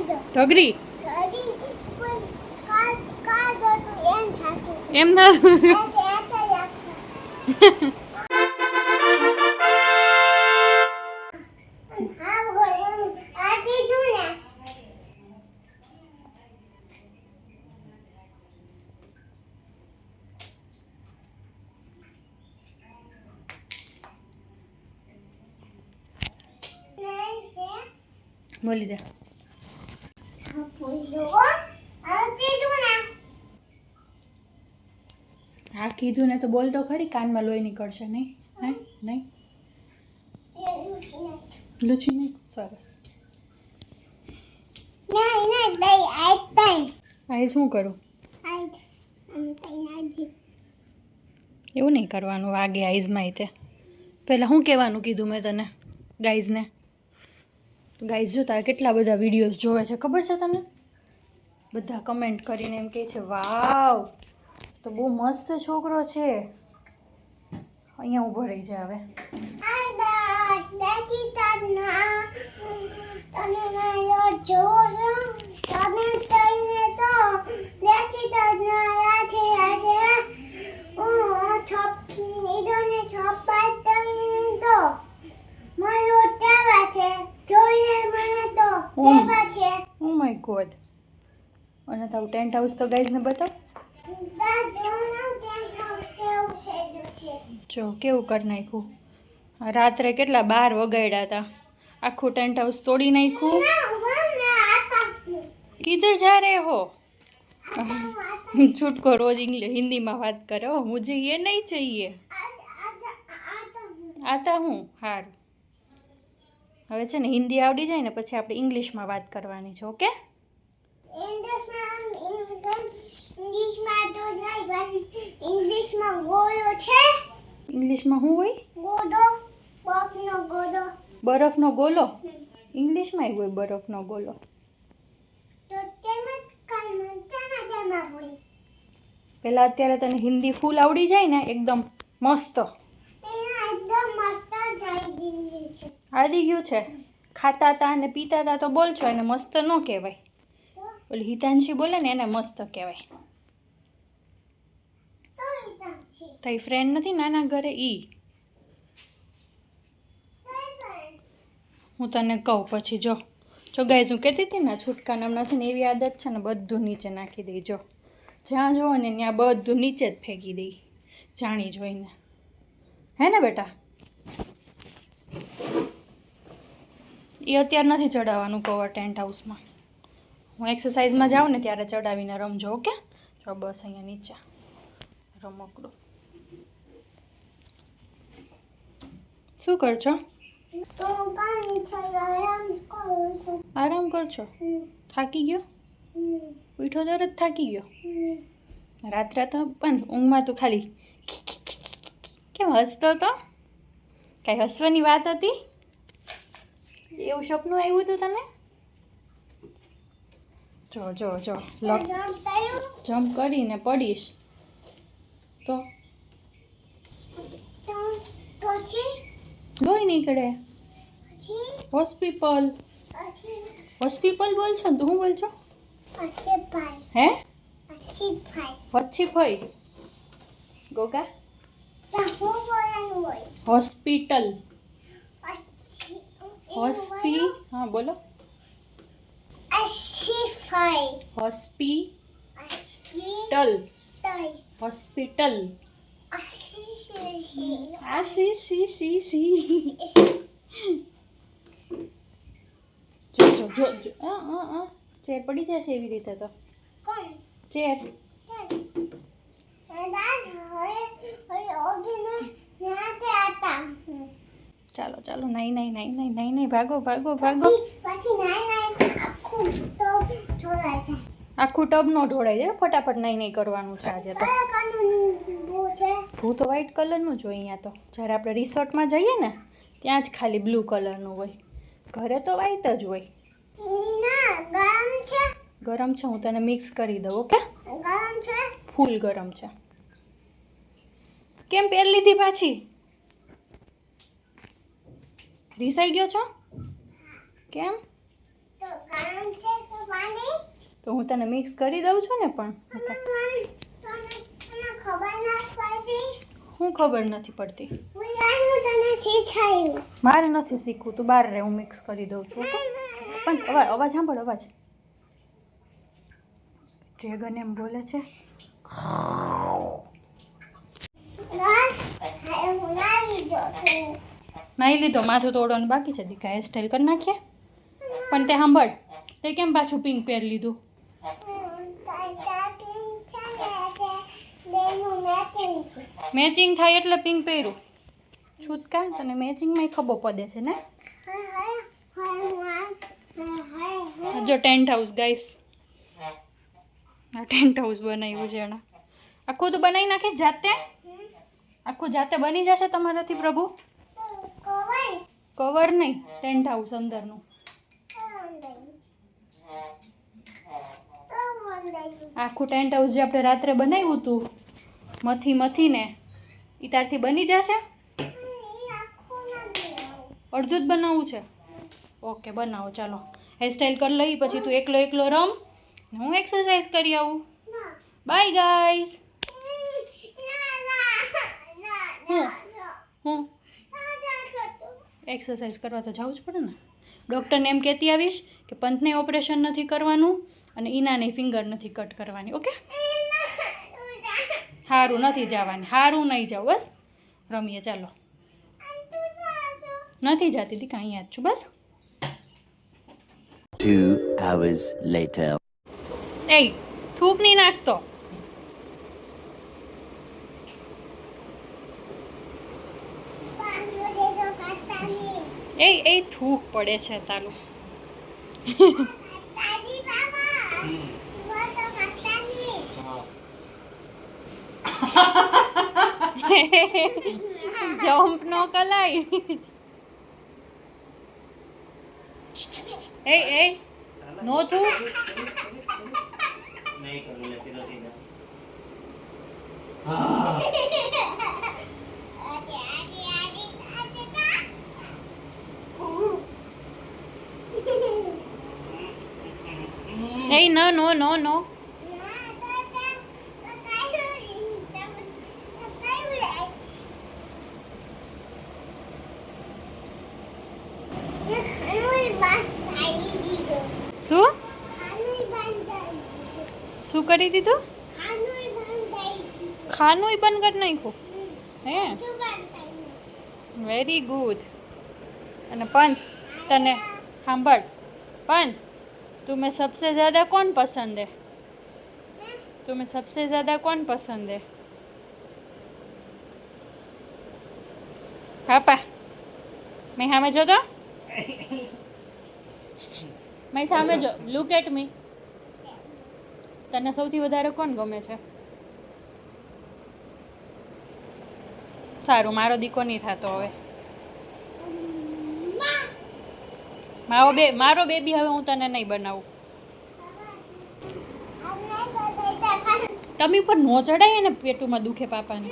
ઢગરી એમ ના બોલી દે હા કીધું ને તો બોલ તો ખરી કાનમાં લોહી નીકળશે નહીં હે નહીં લૂછી નહીં સરસ આ શું કરું એવું નહીં કરવાનું વાગે આઈઝમાં તે પહેલાં શું કહેવાનું કીધું મેં તને ગાઈઝને ગાઈઝ જો તારા કેટલા બધા વિડીયોઝ જોવે છે ખબર છે તને બધા કમેન્ટ કરીને એમ કહે છે વાવ તો બહુ મસ્ત છોકરો છે અહીંયા ઊભો રહી જાય હવે ઓ માય ગોડ અને તારું ટેન્ટ હાઉસ તો ગાઈઝને બતાવ જો કેવું કરી નાખ્યું રાત્રે કેટલા 12 વગાડ્યા હતા આખું ટેન્ટ હાઉસ તોડી નાખ્યું કિધર જા રહે હો છૂટકો રોજ હિન્દીમાં વાત કરે હો મુझे ये नहीं चाहिए આતા હું હાર હવે છે ને હિન્દી આવડી જાય ને પછી આપણે ઇંગ્લિશમાં વાત કરવાની છે ઓકે ઇંગ્લિશમાં શું હોય બરફનો ગોલો ઇંગ્લિશમાં હોય બરફનો ગોલો પહેલાં અત્યારે તને હિન્દી ફૂલ આવડી જાય ને એકદમ મસ્ત આવડી ગયું છે ખાતા તા ને પીતા તા તો બોલ છો એને મસ્ત ન કહેવાય ઓલી હિતાંશી બોલે ને એને મસ્ત કહેવાય તારી ફ્રેન્ડ નથી નાના ઘરે ઈ હું તને કહું પછી જો ગાઈઝ હું કહેતી હતી ને છૂટકા નામના છે ને એવી આદત છે ને બધું નીચે નાખી દઈ જો જ્યાં જોવો ને ત્યાં બધું નીચે જ ફેંકી દઈ જાણી જોઈને હે ને બેટા એ અત્યારે નથી ચડાવવાનું કવર ટેન્ટ હાઉસમાં હું એક્સરસાઇઝમાં જાઉં ને ત્યારે ચડાવીને રમજો ઓકે જો બસ અહીંયા નીચે રમકડું શું કરશો આરામ કરશો થાકી ગયો ઉઠો તરત થાકી ગયો રાત્રે તો પણ ઊંઘમાં તો ખાલી કેમ હસતો તો કાંઈ હસવાની વાત હતી એવું સપનું આવ્યું હતું તને જો જમ્પ કરીને પડીશ તો લોહી નીકળે હોસ્પિટલ બોલ છો તું શું બોલ છો હે ભાઈ ગોગા હોસ્પિટલ હા બોલો હોસ્પિટલ જો ચેર પડી જશે એવી રીતે તો ચેર ચાલો નહીં ભાગો આખું ટબ નો ઢોળાય જાય ફટાફટ નહીં કરવાનું છે આજે તો ભૂત વ્હાઈટ કલરનું જ હોય અહીંયા તો જ્યારે આપણે રિસોર્ટમાં જઈએ ને ત્યાં જ ખાલી બ્લુ કલરનું હોય ઘરે તો વ્હાઈટ જ હોય ગરમ છે હું તને મિક્સ કરી દઉં ઓકે ફૂલ ગરમ છે કેમ પહેર લીધી પાછી રીસાઈ ગયો છો કેમ તો હું તને મિક્સ કરી દઉં છું ને પણ હું ખબર નથી પડતી. મારે નથી શીખવું, તું બહાર રહે, હું મિક્સ કરી દઉં છું. ઓકે પણ અવાજ સાંભળ, અવાજ. ડ્રેગન એમ બોલે છે. નાઈ લીધો, માથું તોડવાનું બાકી છે. દીકા હેર સ્ટાઈલ કરી નાખીએ. પણ તે સાંભળ, તે કેમ પાછું પિંક પહેરી લીધું? મેચિંગ થાય એટલે પિંક પહેર્યું. છૂટકા તને મેચિંગમાં ખબર પડે છે ને. જો ટેન્ટ હાઉસ ગાઈસ, આ ટેન્ટ હાઉસ બનાવ્યું છે એણે. આખું તો બનાવી નાખીશ જાતે, આખું જાતે બની જશે તમારાથી પ્રભુ. કવર નહીં, ટેન્ટ હાઉસ અંદરનું. આખું ટેન્ટ હાઉસ જે આપણે રાત્રે બનાવ્યું હતું મથીને, એ તારથી બની જશે. અડધું જ બનાવવું છે. ઓકે બનાવો, ચાલો હેરસ્ટાઈલ કરી લઈ, પછી તું એકલો એકલો રમ, હું એક્સરસાઇઝ કરી આવું. By guys. હું એક્સરસાઇઝ કરવા તો જવું જ પડે ને. ડૉક્ટરને એમ કહેતી આવીશ કે પંથને ઓપરેશન નથી કરવાનું અને ઈનાની ફિંગર નથી કટ કરવાની. ઓકે સારું નથી જવાની, સારું નહીં જાવ, બસ રમીએ. ચાલો નથી જતી દીકા, અહીંયા જ છું બસ. 2 hours later. એ થૂક નહીં નાખતો. એ થૂક પડે છે તાલું. જમ્પ નો કલાય. એ નો તું એ નો નો નો નો. શું શું કરી દીધું? ખાનું બંધ કરી નાખ્યું. હે વેરી ગુડ. અને પંથ તને સાંભળ, પંથ तुम्हें सबसे ज़्यादा कौन पसंद है? तुम्हें सबसे ज़्यादा कौन पसंद है? पापा मैं सामे जो तो मैं सामे जो लुक एट मी. तने સૌથી વધારે કોણ ગમે છે? સારું, મારો દીકો નહીં થતો હવે. મારો બેબી હવે હું તને નહીં બનાવું. ટમી ઉપર નો ચડાય ને, પેટુમાં દુખે પાપાને.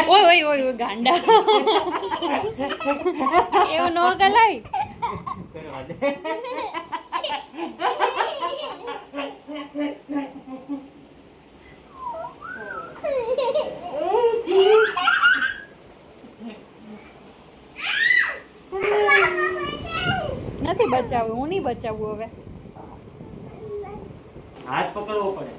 ઓય ઓય ઓય ગાંડા, એવું નો ગલાય. નથી બચાવવું, હું નહીં બચાવવું હવે. હાથ પકડવો પડે.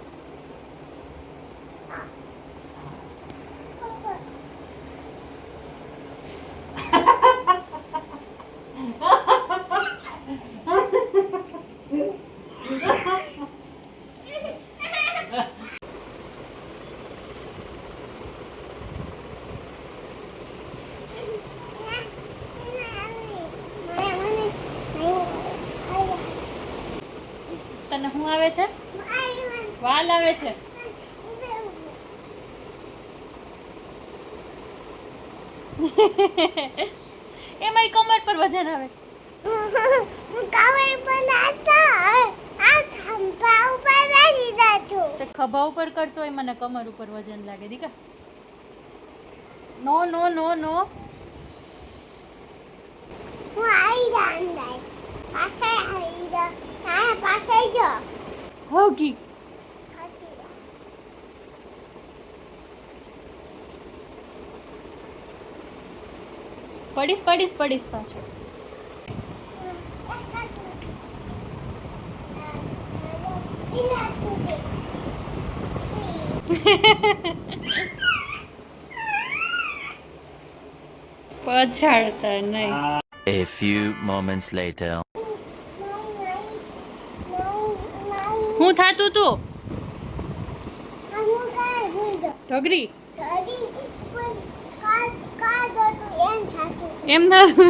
તને શું આવે છે? વાલ આવે છે. એમાં કમર પર વજન આવે. તો ખભા ઉપર કરતો હોય મને કમર ઉપર વજન લાગે દીકા. નો નો નો નો. હું આવી જા અંદર પાછળ આવી જા ના પાછળ જો હોગી. પડીશ પડીશ પડીશ પાછળ. પછાડતા નહીં. A few moments later. હું થાતું તું ઢગરી એમ થાતું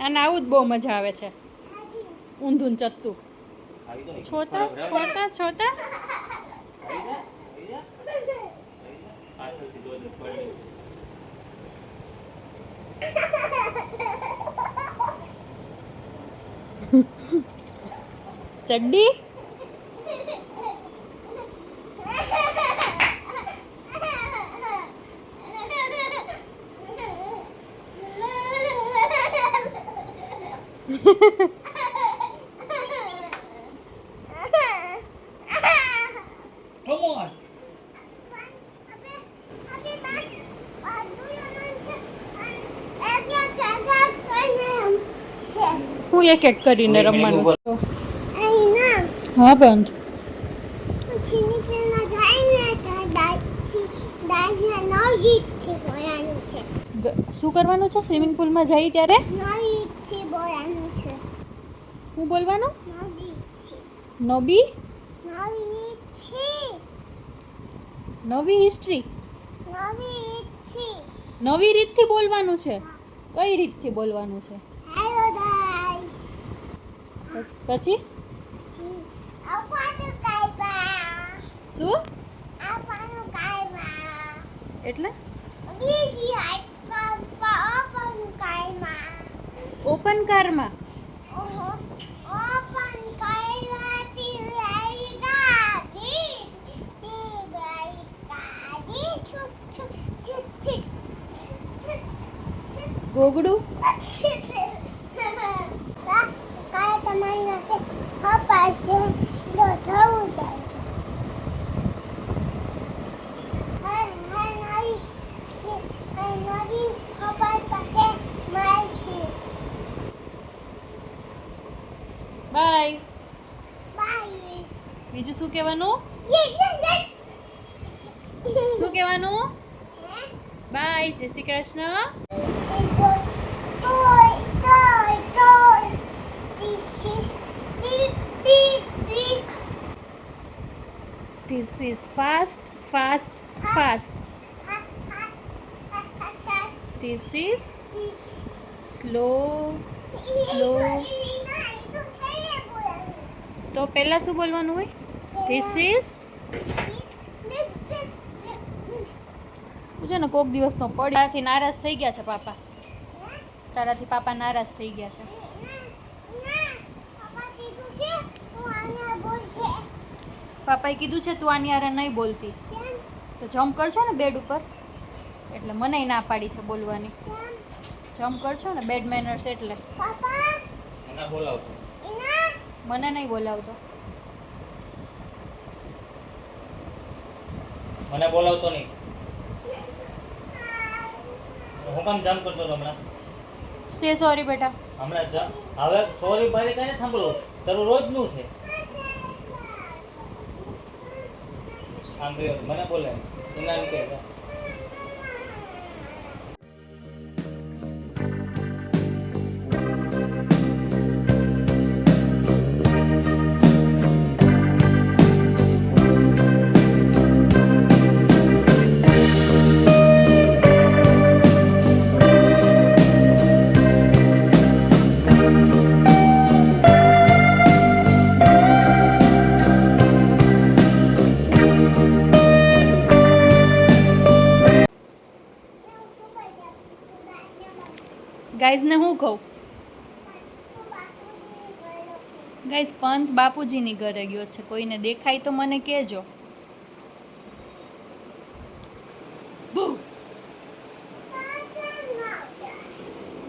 અને આવું જ બહુ મજા આવે છે. ઊંધું ચત્તું છોતા છોતા છોતા. ચડ્ડી Come on. હું એક એક કરીને રમવાનું છું. હા બંધ. શું કરવાનું છે સ્વિમિંગ પુલમાં જઈ ત્યારે? હું બોલવાનું? નબી નવી હિસ્ટ્રી નવી રીતથી બોલવાનું છે. કઈ રીતથી બોલવાનું છે? પછી શું એટલે ઓપન કારમાં ગોગડું તમારી પાસે પાસે જવું પડશે. નવી ખબર પાસે મળશું. બાય. બાય. બીજું શું કહેવાનું? શું કહેવાનું? બાય. જય Shri Krishna. This is fast, fast, fast. This is slow, slow. તો પહેલા શું બોલવાનું હોય? This is છે ને કોક દિવસનો પડી તારાથી નારાજ થઈ ગયા છે પાપા. તારાથી પાપા નારાજ થઈ ગયા છે. પાપાએ કીધું છે તું આની હારે નહીં બોલતી. તો જમ્પ કરશો ને બેડ ઉપર એટલે મને ના પાડી છે બોલવાની. જમ્પ કરશો ને બેડ મેનર્સ એટલે મને બોલાવતો. મને નહીં બોલાવતો. મને બોલાવતો નહીં. હું કામ જામ કરતો હતો હમણાં? સે સોરી બેટા. હમણાં હવે સોરી બારી કઈ સાંભળો. તારું રોજનું છે. આમ ગયો મને બોલે એના એમ કહે છે. ગાઈઝને હું કહું? તો બાપુજીની ગળો છે. ગાઈઝ પંત બાપુજીની ઘરે ગયો છે. કોઈને દેખાય તો મને કહેજો.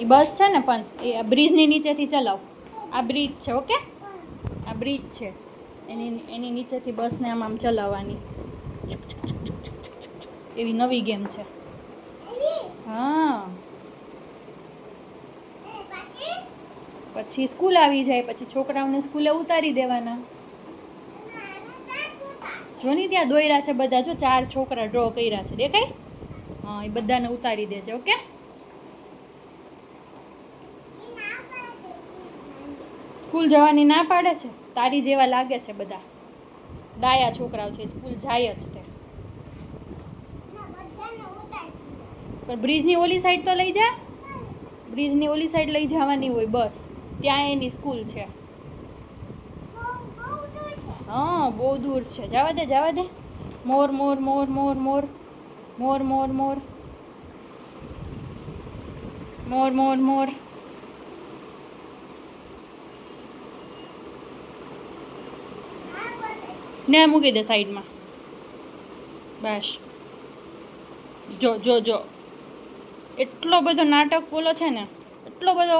એ બસ છે ને પણ એ બ્રિજની નીચેથી ચલાવ. આ બ્રિજ છે, ઓકે? આ બ્રિજ છે, એની નીચેથી બસને આમ ચલાવવાની. એવી નવી ગેમ છે. હા, પછી સ્કૂલ આવી જાય, પછી છોકરાઓને સ્કૂલે ઉતારી દેવાના. જો ની ત્યાં દોયરા છે બધા, જો 4 છોકરા ડ્રો કર્યા છે, દેખાય? હા, એ બધાને ઉતારી દેજે, ઓકે? સ્કૂલ જવાની ના પાડે છે? તારી જેવા લાગે છે બધા. ડાયા છોકરાઓ છે, સ્કૂલ જાય જ તે. પણ બ્રિજની ઓલી સાઈડ તો લઈ જા. બ્રિજની ઓલી સાઈડ લઈ જવાની હોય બસ, ત્યાં એની સ્કૂલ છે. હા, બહુ દૂર છે. જવા દે, જવા દે. મોર મોર મોર મોર મોર મોર મોર મોર મોર મોર મોર. ને મૂકી દે સાઈડમાં. બસ. જો જો જો, એટલો બધો નાટક બોલો છે ને, એટલો બધો.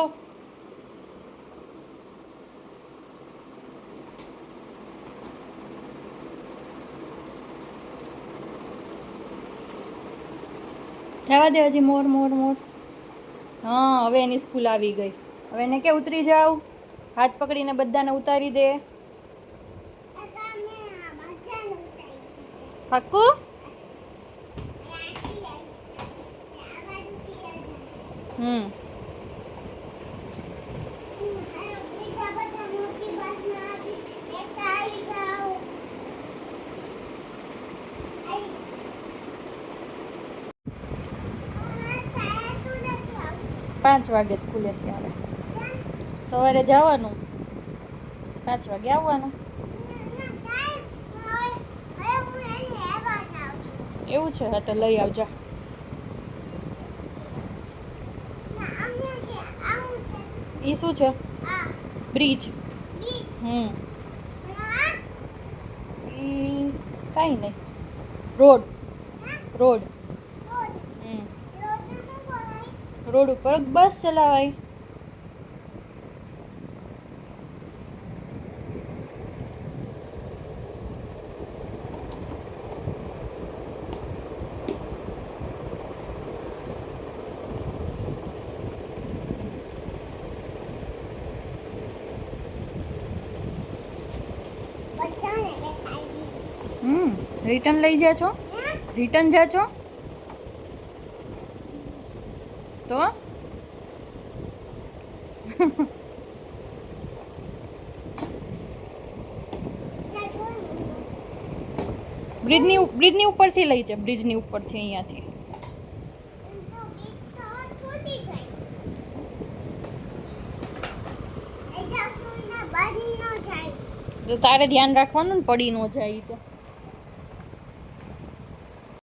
જવા દે હજી. મોર મોર મોર. હા, હવે એની સ્કૂલ આવી ગઈ. હવે એને કે ઉતરી જાવ, હાથ પકડીને બધાને ઉતારી દે. પાક્કું? હમ. પાંચ વાગે સ્કૂલેથી આવે. સવારે જવાનું, 5 વાગે આવવાનું. એવું છે? હા, તો લઈ આવજા. એ શું છે? બ્રિજ. હમ. એ કાંઈ નહીં, રોડ. રોડ. હમ. રોડ ઉપર બસ ચલાવાય. રિટર્ન લઈ જા છો? રિટર્ન જા છો તો? બ્રિજની ઉપરથી લઈ જા. બ્રિજની ઉપરથી, અહીંયાથી. તો તારે ધ્યાન રાખવાનું ને, પડી ન જાય તો.